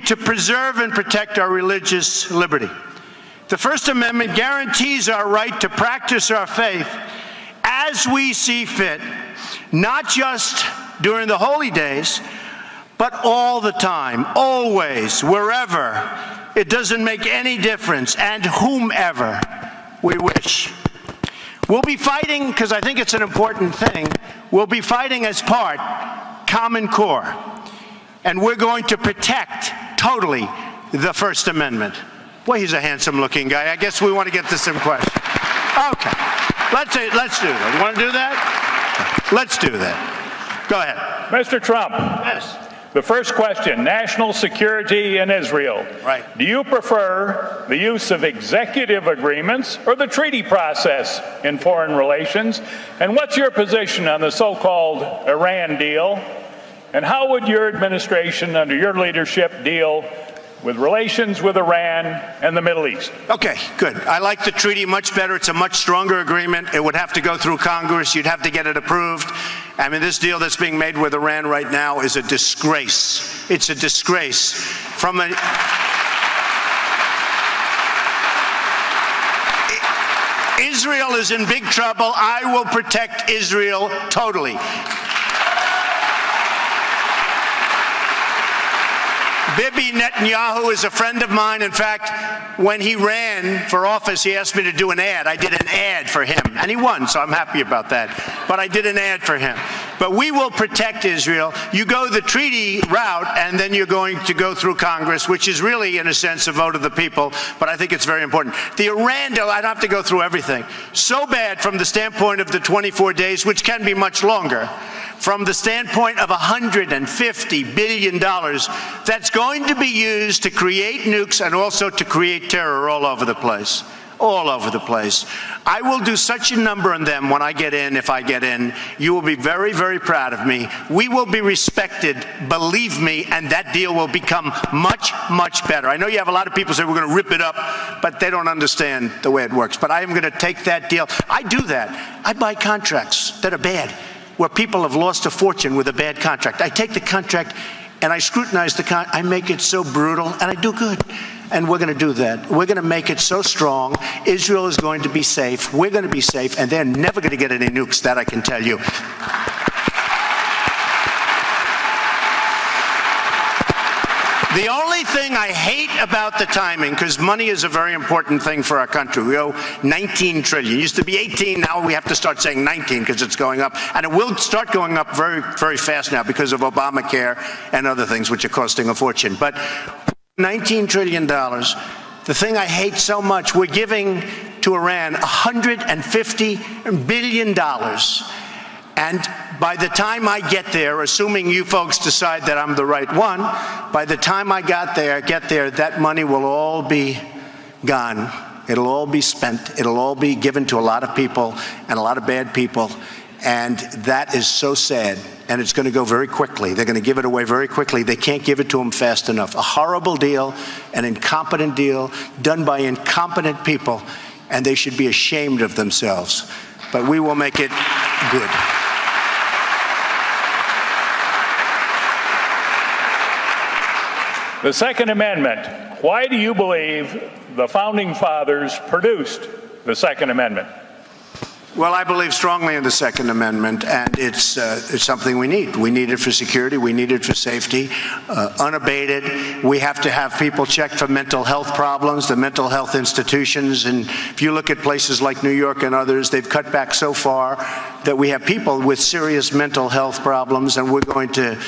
to preserve and protect our religious liberty. The First Amendment guarantees our right to practice our faith as we see fit, not just during the holy days, but all the time, always, wherever. It doesn't make any difference, and whomever we wish. We'll be fighting, because I think it's an important thing, we'll be fighting as part, Common Core, and we're going to protect totally the First Amendment. Well, he's a handsome-looking guy. I guess we want to get to some questions. Okay, let's do that. You want to do that? Let's do that. Go ahead. Mr. Trump. Yes. The first question, national security in Israel. Right. Do you prefer the use of executive agreements or the treaty process in foreign relations? And what's your position on the so-called Iran deal? And how would your administration, under your leadership, deal with relations with Iran and the Middle East? Okay, good. I like the treaty much better. It's a much stronger agreement. It would have to go through Congress. You'd have to get it approved. I mean, this deal that's being made with Iran right now is a disgrace. It's a disgrace. Israel is in big trouble. I will protect Israel totally. Bibi Netanyahu is a friend of mine. In fact, when he ran for office, he asked me to do an ad. I did an ad for him, and he won, so I'm happy about that. But I did an ad for him. But we will protect Israel. You go the treaty route, and then you're going to go through Congress, which is really, in a sense, a vote of the people, but I think it's very important. The Iran deal, I don't have to go through everything. So bad from the standpoint of the 24 days, which can be much longer. From the standpoint of $150 billion that's going to be used to create nukes and also to create terror all over the place. All over the place. I will do such a number on them when I get in, if I get in. You will be very, very proud of me. We will be respected, believe me, and that deal will become much, much better. I know you have a lot of people say we're going to rip it up, but they don't understand the way it works. But I am going to take that deal. I do that. I buy contracts that are bad, where people have lost a fortune with a bad contract. I take the contract and I scrutinize the contract. I make it so brutal, and I do good. And we're going to do that. We're going to make it so strong. Israel is going to be safe. We're going to be safe, and they're never going to get any nukes, that I can tell you. The only thing I hate about the timing, because money is a very important thing for our country. We owe 19 trillion. It used to be 18. Now we have to start saying 19 because it's going up. And it will start going up very, very fast now because of Obamacare and other things which are costing a fortune. But $19 trillion. The thing I hate so much, we're giving to Iran $150 billion. And by the time I get there, assuming you folks decide that I'm the right one, by the time I get there, that money will all be gone. It'll all be spent. It'll all be given to a lot of people and a lot of bad people. And that is so sad. And it's going to go very quickly. They're going to give it away very quickly. They can't give it to them fast enough. A horrible deal, an incompetent deal, done by incompetent people. And they should be ashamed of themselves. But we will make it good. The Second Amendment. Why do you believe the Founding Fathers produced the Second Amendment? Well, I believe strongly in the Second Amendment, and it's something we need. We need it for security. We need it for safety, unabated. We have to have people checked for mental health problems, the mental health institutions. And if you look at places like New York and others, they've cut back so far that we have people with serious mental health problems, and we're going to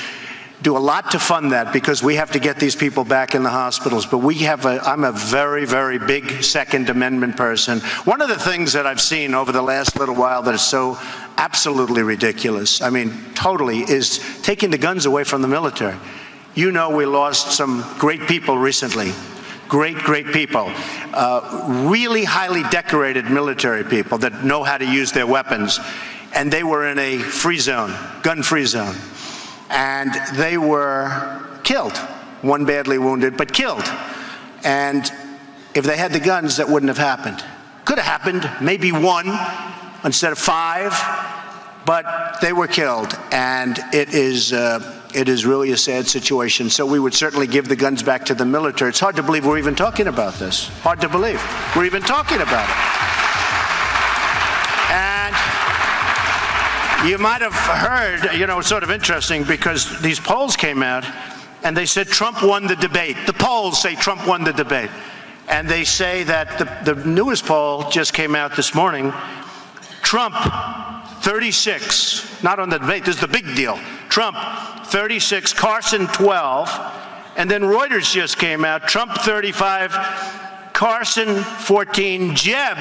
do a lot to fund that because we have to get these people back in the hospitals. But I'm a very, very big Second Amendment person. One of the things that I've seen over the last little while that is so absolutely ridiculous, I mean, totally, is taking the guns away from the military. You know, we lost some great people recently. Great, great people. Really highly decorated military people that know how to use their weapons. And they were in a free zone, gun-free zone. And they were killed. One badly wounded, but killed. And if they had the guns, that wouldn't have happened. Could have happened, maybe one instead of five, but they were killed. And it is It is really a sad situation. So we would certainly give the guns back to the military. It's hard to believe we're even talking about this. Hard to believe we're even talking about it. And you might have heard, it's sort of interesting because these polls came out and they said Trump won the debate. The polls say Trump won the debate. And they say that the newest poll just came out this morning. Trump, 36, not on the debate, this is the big deal. Trump, 36, Carson, 12. And then Reuters just came out, Trump, 35, Carson, 14, Jeb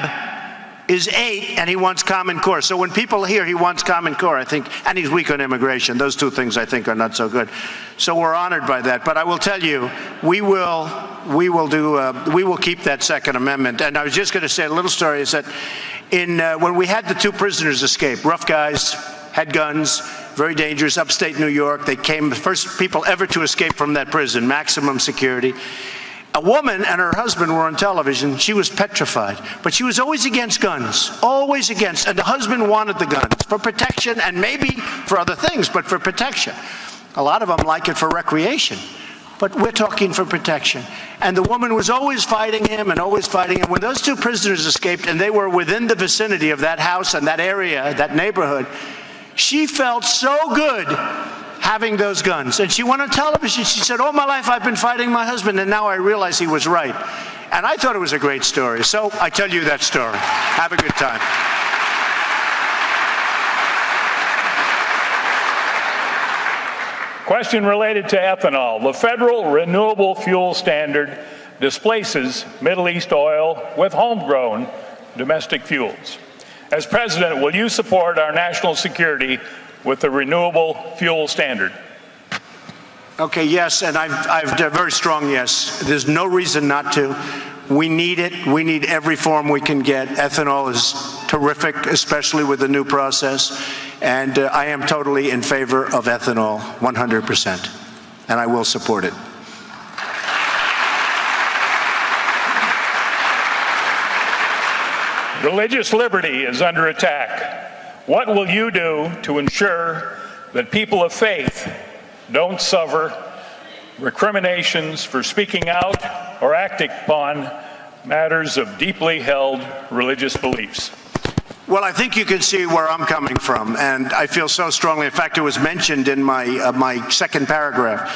is 8, and he wants Common Core. So when people hear he wants Common Core, I think, and he's weak on immigration, those two things I think are not so good. So we're honored by that. But I will tell you, we will keep that Second Amendment. And I was just going to say a little story is that when we had the 2 prisoners escape, rough guys, had guns, very dangerous, upstate New York. They came, the first people ever to escape from that prison, maximum security. A woman and her husband were on television. She was petrified, but she was always against guns, always against. And the husband wanted the guns for protection and maybe for other things, but for protection. A lot of them like it for recreation, but we're talking for protection. And the woman was always fighting him and always fighting him. When those 2 prisoners escaped and they were within the vicinity of that house and that area, that neighborhood, she felt so good having those guns. And she went on television. She said, all my life I've been fighting my husband, and now I realize he was right. And I thought it was a great story. So I tell you that story. Have a good time. Question related to ethanol. The federal renewable fuel standard displaces Middle East oil with homegrown domestic fuels. As president, will you support our national security with the renewable fuel standard? Okay, yes, and I've a very strong yes. There's no reason not to. We need it. We need every form we can get. Ethanol is terrific, especially with the new process. And I am totally in favor of ethanol, 100%. And I will support it. Religious liberty is under attack. What will you do to ensure that people of faith don't suffer recriminations for speaking out or acting upon matters of deeply held religious beliefs? Well, I think you can see where I'm coming from, and I feel so strongly. In fact, it was mentioned in my second paragraph.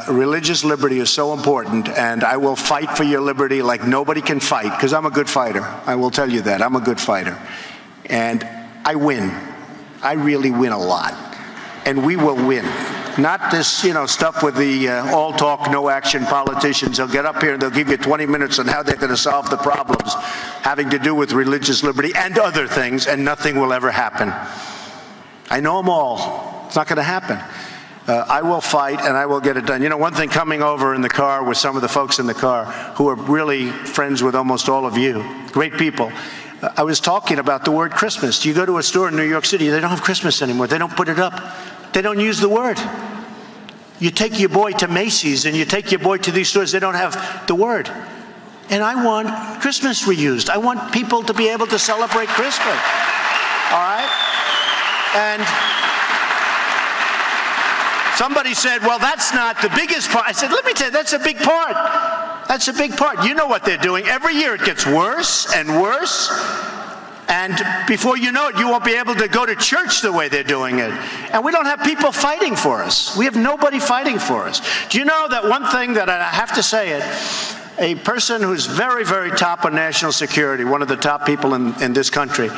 Religious liberty is so important, and I will fight for your liberty like nobody can fight, because I'm a good fighter. I will tell you that. I'm a good fighter. And I win. I really win a lot. And we will win. Not this, stuff with the all talk, no action politicians. They'll get up here and they'll give you 20 minutes on how they're going to solve the problems having to do with religious liberty and other things, and nothing will ever happen. I know them all. It's not going to happen. I will fight and I will get it done. One thing, coming over in the car with some of the folks in the car who are really friends with almost all of you, great people, I was talking about the word Christmas. You go to a store in New York City, they don't have Christmas anymore. They don't put it up. They don't use the word. You take your boy to Macy's and you take your boy to these stores, they don't have the word. And I want Christmas reused. I want people to be able to celebrate Christmas. All right? And somebody said, well, that's not the biggest part. I said, let me tell you, that's a big part. That's a big part. You know what they're doing. Every year it gets worse and worse. And before you know it, you won't be able to go to church the way they're doing it. And we don't have people fighting for us. We have nobody fighting for us. Do you know that one thing that I have to say it, a person who's very, very top on national security, one of the top people in this country,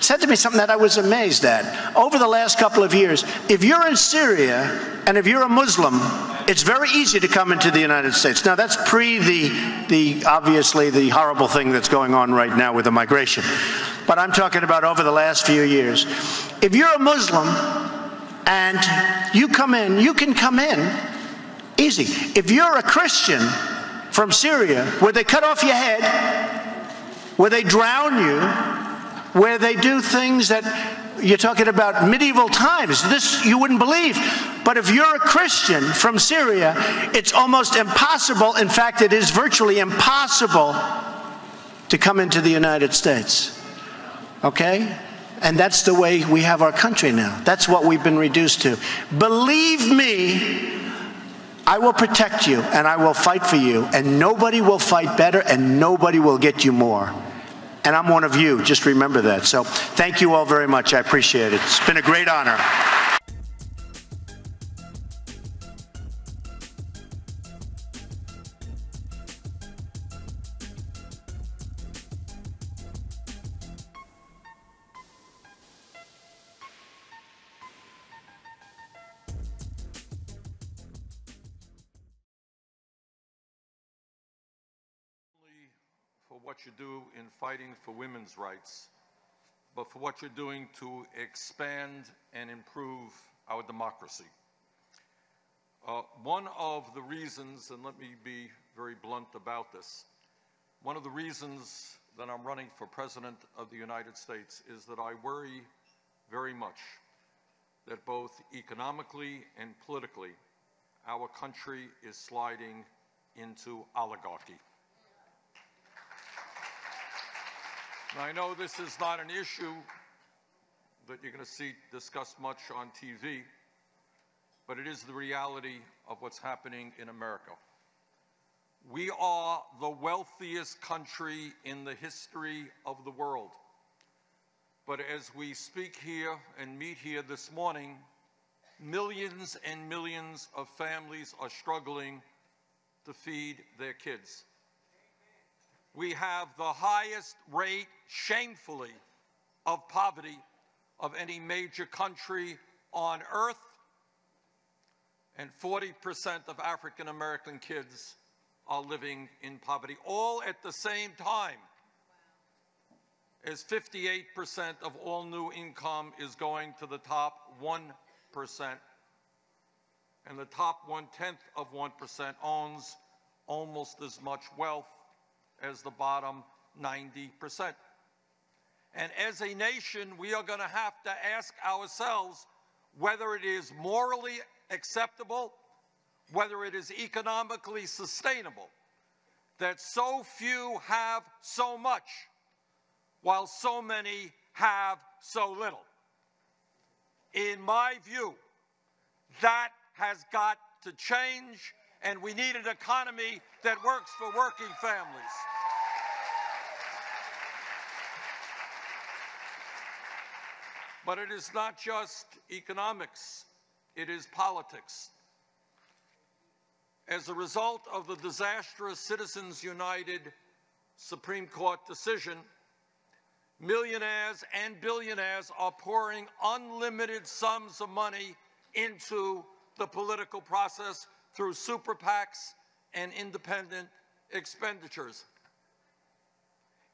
said to me something that I was amazed at. Over the last couple of years, if you're in Syria and if you're a Muslim, it's very easy to come into the United States. Now, that's obviously the horrible thing that's going on right now with the migration. But I'm talking about over the last few years. If you're a Muslim and you come in, you can come in easy. If you're a Christian from Syria, where they cut off your head, where they drown you, where they do things that you're talking about medieval times, this you wouldn't believe. But if you're a Christian from Syria, it's almost impossible. In fact, it is virtually impossible to come into the United States. Okay? And that's the way we have our country now. That's what we've been reduced to. Believe me, I will protect you and I will fight for you, and nobody will fight better and nobody will get you more. And I'm one of you. Just remember that. So thank you all very much. I appreciate it. It's been a great honor. For what you do in fighting for women's rights, but for what you're doing to expand and improve our democracy. One of the reasons, and let me be very blunt about this, one of the reasons that I'm running for President of the United States is that I worry very much that both economically and politically, our country is sliding into oligarchy. Now, I know this is not an issue that you're going to see discussed much on TV, but it is the reality of what's happening in America. We are the wealthiest country in the history of the world. But as we speak here and meet here this morning, millions and millions of families are struggling to feed their kids. We have the highest rate, shamefully, of poverty of any major country on earth, and 40% of African American kids are living in poverty, all at the same time as 58% of all new income is going to the top 1%, and the top 1/10 of 1% owns almost as much wealth as the bottom 90%. And as a nation, we are going to have to ask ourselves whether it is morally acceptable, whether it is economically sustainable, that so few have so much, while so many have so little. In my view, that has got to change, and we need an economy that works for working families. But it is not just economics, it is politics. As a result of the disastrous Citizens United Supreme Court decision, millionaires and billionaires are pouring unlimited sums of money into the political process through super PACs and independent expenditures.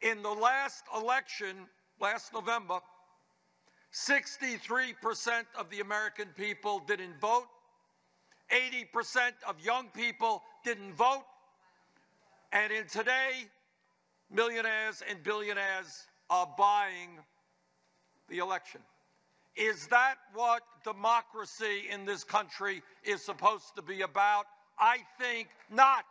In the last election, last November, 63% of the American people didn't vote. 80% of young people didn't vote. And in today, millionaires and billionaires are buying the election. Is that what democracy in this country is supposed to be about? I think not.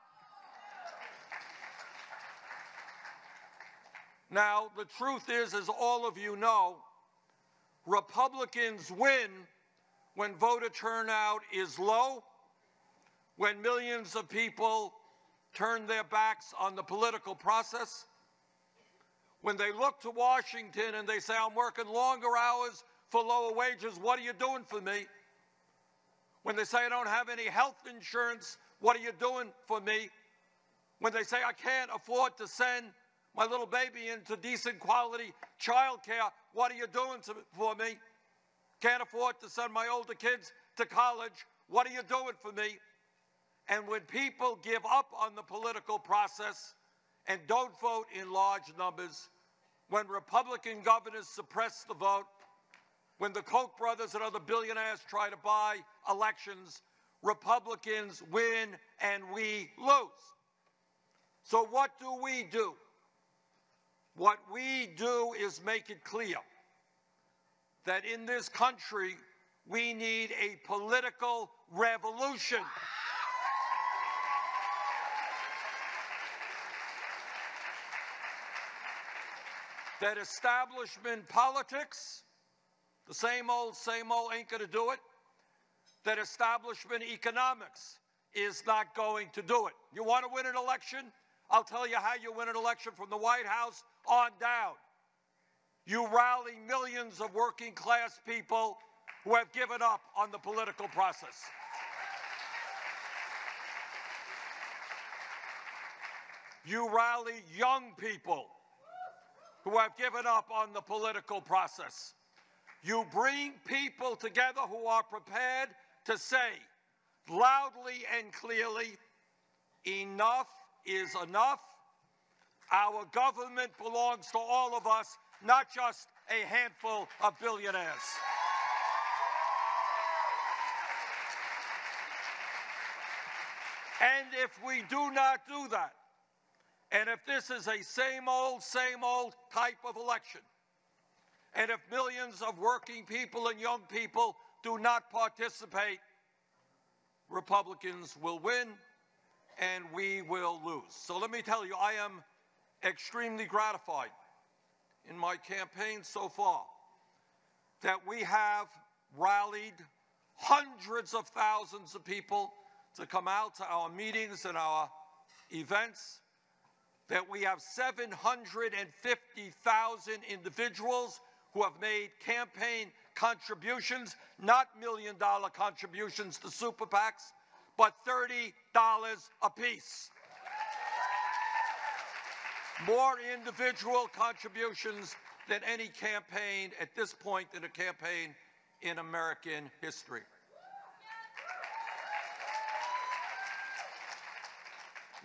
Now, the truth is, as all of you know, Republicans win when voter turnout is low, when millions of people turn their backs on the political process, when they look to Washington and they say, I'm working longer hours for lower wages, what are you doing for me? When they say, I don't have any health insurance, what are you doing for me? When they say, I can't afford to send my little baby into decent quality child care, what are you doing for me? Can't afford to send my older kids to college, what are you doing for me? And when people give up on the political process and don't vote in large numbers, when Republican governors suppress the vote, when the Koch brothers and other billionaires try to buy elections, Republicans win and we lose. So what do? What we do is make it clear that in this country, we need a political revolution. that establishment politics, the same old ain't going to do it, that establishment economics is not going to do it. You want to win an election? I'll tell you how you win an election from the White House on down. You rally millions of working class people who have given up on the political process. You rally young people who have given up on the political process. You bring people together who are prepared to say loudly and clearly, enough is enough. Our government belongs to all of us, not just a handful of billionaires. And if we do not do that, and if this is a same old type of election, and if millions of working people and young people do not participate, Republicans will win and we will lose. So let me tell you, I am extremely gratified in my campaign so far that we have rallied hundreds of thousands of people to come out to our meetings and our events, that we have 750,000 individuals who have made campaign contributions, not million-dollar contributions to super PACs, but $30 apiece. More individual contributions than any campaign at this point in a campaign in American history.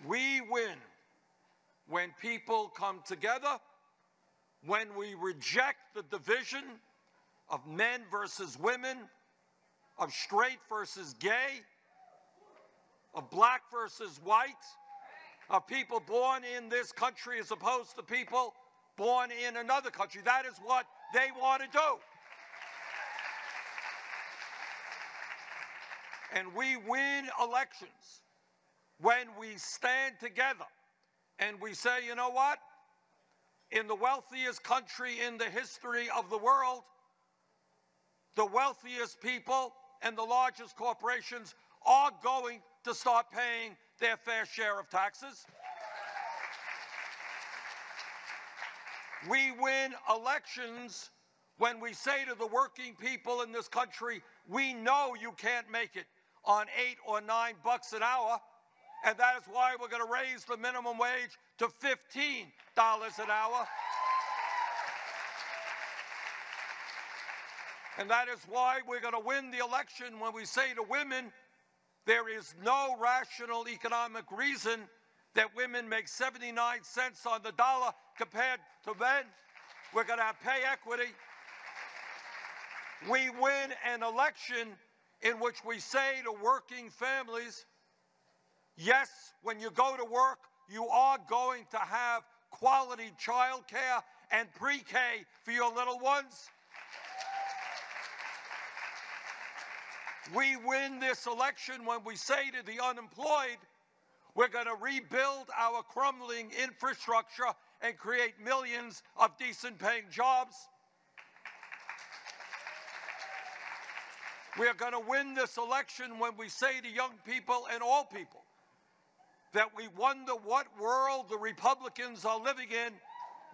We win when people come together, when we reject the division of men versus women, of straight versus gay, of black versus white, of people born in this country as opposed to people born in another country. That is what they want to do. And we win elections when we stand together and we say, you know what? In the wealthiest country in the history of the world, the wealthiest people and the largest corporations are going to start paying their fair share of taxes. We win elections when we say to the working people in this country, we know you can't make it on $8 or $9 an hour, and that is why we're going to raise the minimum wage to $15 an hour. And that is why we're going to win the election when we say to women, there is no rational economic reason that women make 79 cents on the dollar compared to men. We're going to have pay equity. We win an election in which we say to working families, yes, when you go to work, you are going to have quality child care and pre-K for your little ones. We win this election when we say to the unemployed, we're going to rebuild our crumbling infrastructure and create millions of decent-paying jobs. We are going to win this election when we say to young people and all people that we wonder what world the Republicans are living in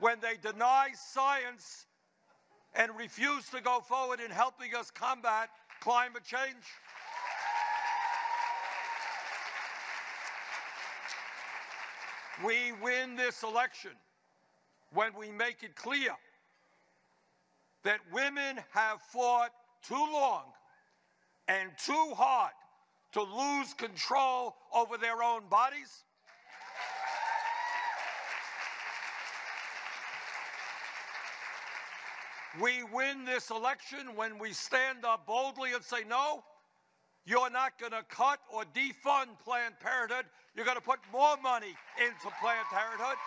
when they deny science and refuse to go forward in helping us combat climate change. We win this election when we make it clear that women have fought too long and too hard to lose control over their own bodies. We win this election when we stand up boldly and say, no, you're not going to cut or defund Planned Parenthood. You're going to put more money into Planned Parenthood.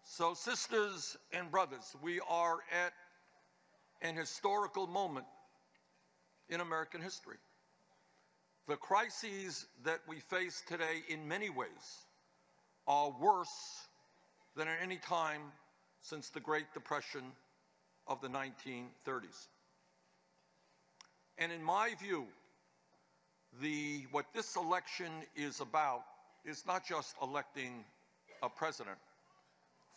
So, sisters and brothers, we are at an historical moment in American history. The crises that we face today in many ways are worse than at any time since the Great Depression of the 1930s. And in my view, what this election is about is not just electing a president.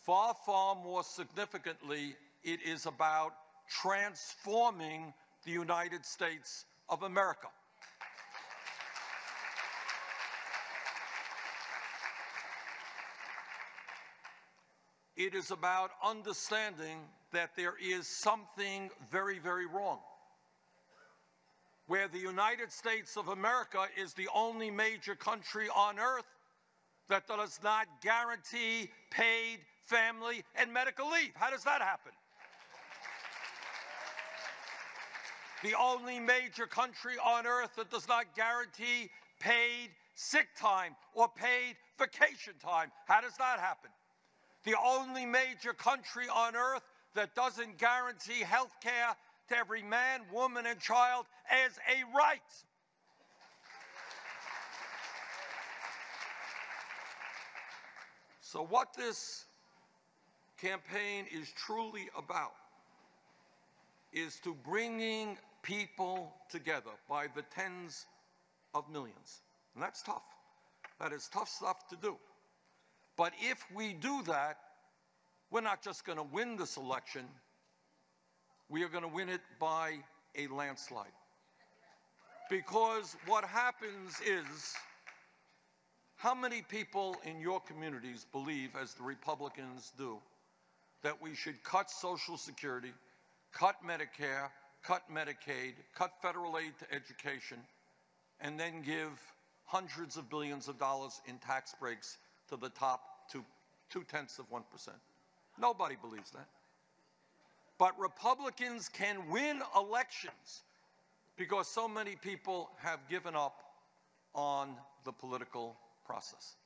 Far, far more significantly, it is about transforming the United States of America. It is about understanding that there is something very, very wrong, where the United States of America is the only major country on earth that does not guarantee paid family and medical leave. How does that happen? The only major country on earth that does not guarantee paid sick time or paid vacation time. How does that happen? The only major country on earth that doesn't guarantee health care to every man, woman, and child as a right. So what this campaign is truly about is to bringing people together by the tens of millions. And that's tough. That is tough stuff to do. But if we do that, we're not just going to win this election, we are going to win it by a landslide. Because what happens is, how many people in your communities believe, as the Republicans do, that we should cut Social Security, cut Medicare, cut Medicaid, cut federal aid to education, and then give hundreds of billions of dollars in tax breaks to the top 0.2%? Nobody believes that. But Republicans can win elections because so many people have given up on the political process.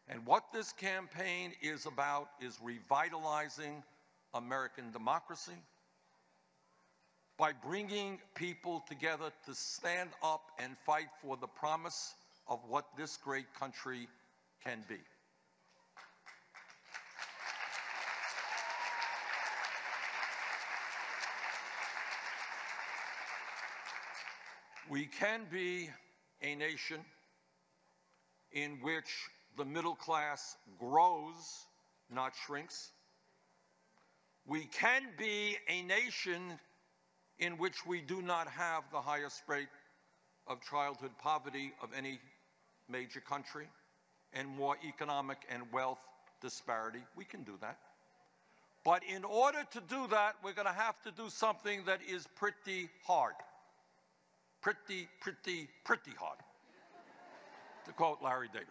And what this campaign is about is revitalizing American democracy by bringing people together to stand up and fight for the promise of what this great country can be. We can be a nation in which the middle class grows, not shrinks. We can be a nation in which we do not have the highest rate of childhood poverty of any major country and more economic and wealth disparity. We can do that. But in order to do that, we're going to have to do something that is pretty hard. Pretty hard, to quote Larry David.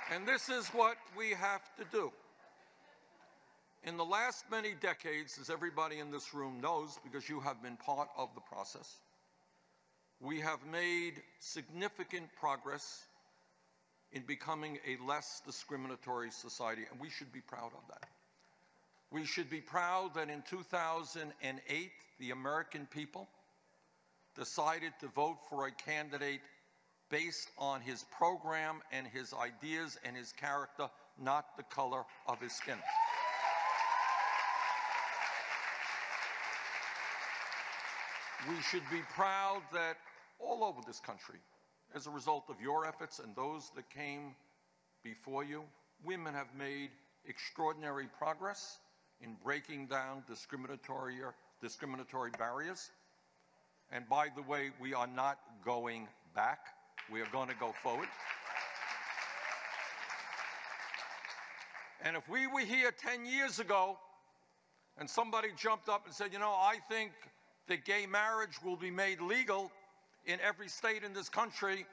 And this is what we have to do. In the last many decades, as everybody in this room knows, because you have been part of the process, we have made significant progress in becoming a less discriminatory society, and we should be proud of that. We should be proud that in 2008, the American people decided to vote for a candidate based on his program and his ideas and his character, not the color of his skin. We should be proud that all over this country, as a result of your efforts and those that came before you, women have made extraordinary progress in breaking down discriminatory barriers. And by the way, we are not going back. We are going to go forward. And if we were here 10 years ago and somebody jumped up and said, you know, I think that gay marriage will be made legal in every state in this country,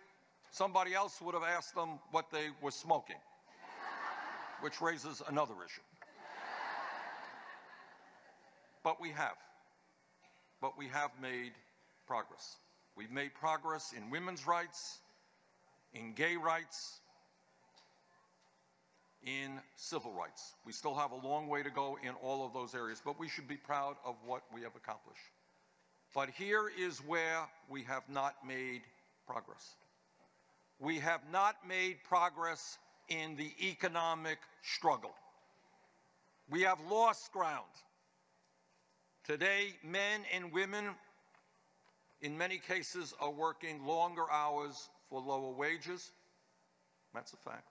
somebody else would have asked them what they were smoking, which raises another issue. But we have made progress. We've made progress in women's rights, in gay rights, in civil rights. We still have a long way to go in all of those areas, but we should be proud of what we have accomplished. But here is where we have not made progress. We have not made progress in the economic struggle. We have lost ground. Today, men and women, in many cases, are working longer hours for lower wages. That's a fact.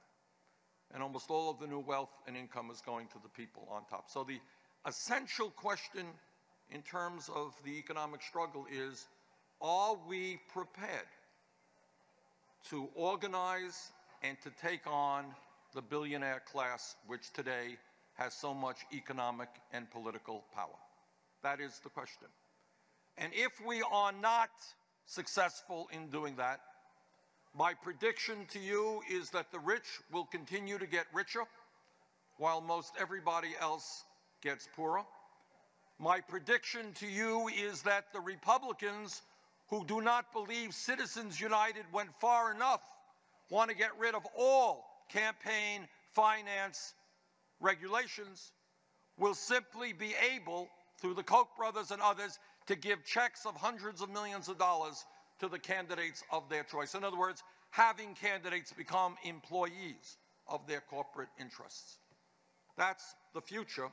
And almost all of the new wealth and income is going to the people on top. So the essential question in terms of the economic struggle is, are we prepared to organize and to take on the billionaire class, which today has so much economic and political power? That is the question. And if we are not successful in doing that, my prediction to you is that the rich will continue to get richer while most everybody else gets poorer. My prediction to you is that the Republicans, who do not believe Citizens United went far enough, want to get rid of all campaign finance regulations, will simply be able, through the Koch brothers and others, to give checks of hundreds of millions of dollars to the candidates of their choice. In other words, having candidates become employees of their corporate interests. That's the future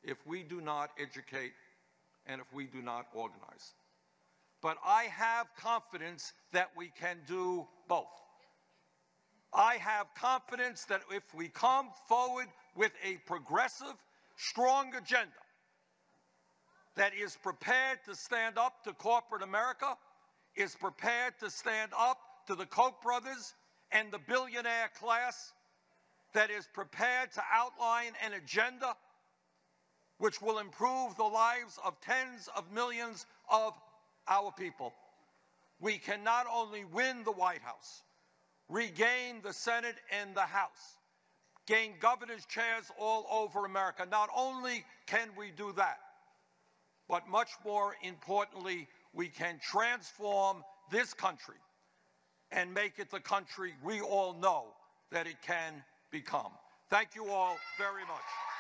if we do not educate and if we do not organize. But I have confidence that we can do both. I have confidence that if we come forward with a progressive, strong agenda that is prepared to stand up to corporate America, is prepared to stand up to the Koch brothers and the billionaire class, that is prepared to outline an agenda which will improve the lives of tens of millions of our people, we can not only win the White House, regain the Senate and the House, gain governor's chairs all over America. Not only can we do that, but much more importantly, we can transform this country and make it the country we all know that it can become. Thank you all very much.